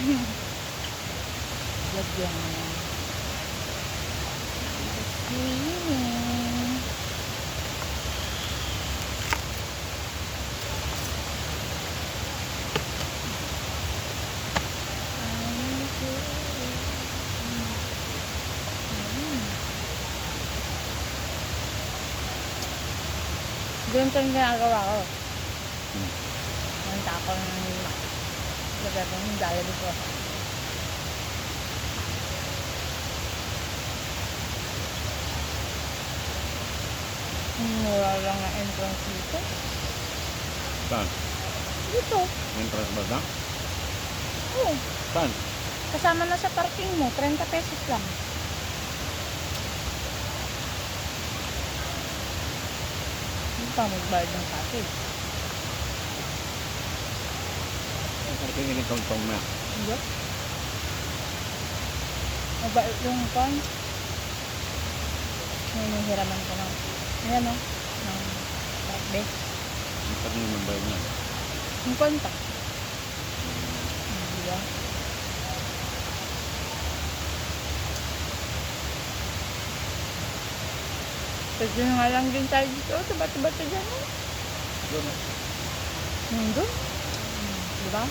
Lagyan mo na. Swimming. Ganito yung ginagawa ko. Nanta ako ng lagay ko yung dala dito. Mura lang ang entrance dito. Saan? Dito. Entrance ba na? Oo. Saan? Kasama na sa parking mo. 30 pesos lang. Hindi pa magbayad ng package. Parking yung tong-tong na. Hindi. Mabait yung pan. Hinihiraman ko ng ayan o. Ng takbe. Ang parking yung mambayad na. Yung konta. Diba? Pwede nga lang din tayo dito. Sa bata-bata dyan o. Doon. Doon. Diba?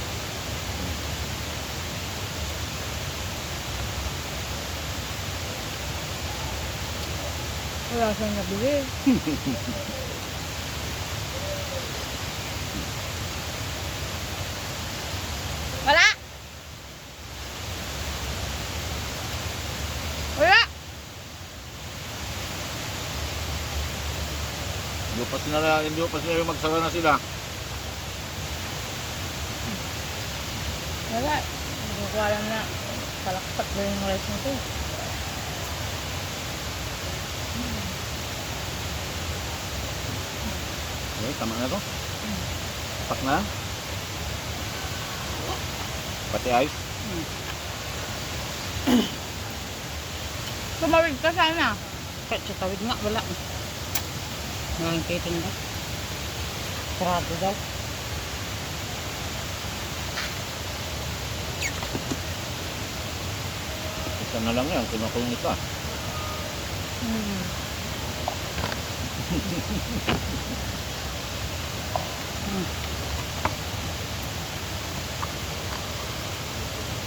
Wala siyang nabili. Wala! Wala! Hindi pa sila yung magsara na sila. Wala. Hindi ko alam na palakpak ba yung rice nito. Okay, tama na to. Tapak na. Pati ice. Tumawid ka sana. Kahit sa tawid nga, wala. Nangangkitin ba? Sarado daw. Isa na lang yan. Kinukulong isa.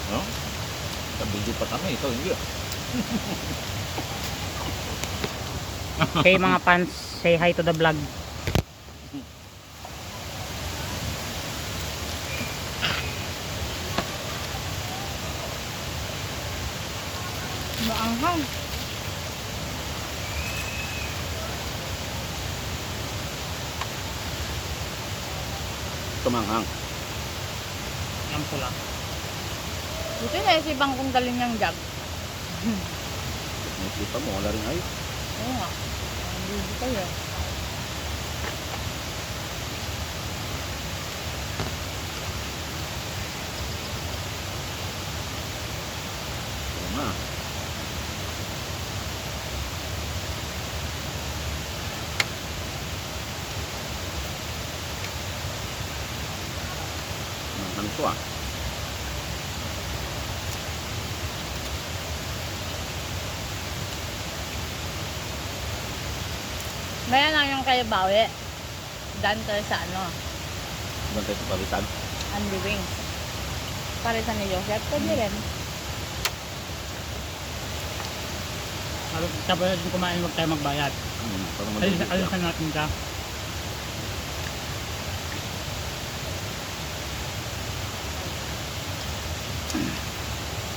No? Sa video pa kami. Ito hindi. Okay mga fans, say hi to the vlog. Maanghang. Tumanghang. Yan po lang. Buti naisipan kong dalhin yung jug. Nakikita mo, wala rin ice. Oo nga. Ang bibi kayo. Oo nga. Ano ito ah? Bayan lang yung kay Bawi. Dan tayo sa ano, Doon tayo sa palitan. Andy Wings. Parisan ni Joseph. Pwede rin. Tapos yung kumain, huwag tayo magbayad. Para madali siya. Alisan natin ka.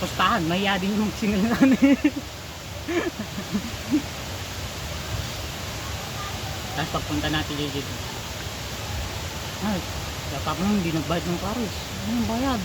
Pustahan, mahiya din yung singalan eh. Tapos pagpunta natin dito. Ay, dapat mo hindi nagbayad ng pares. Anong bayad?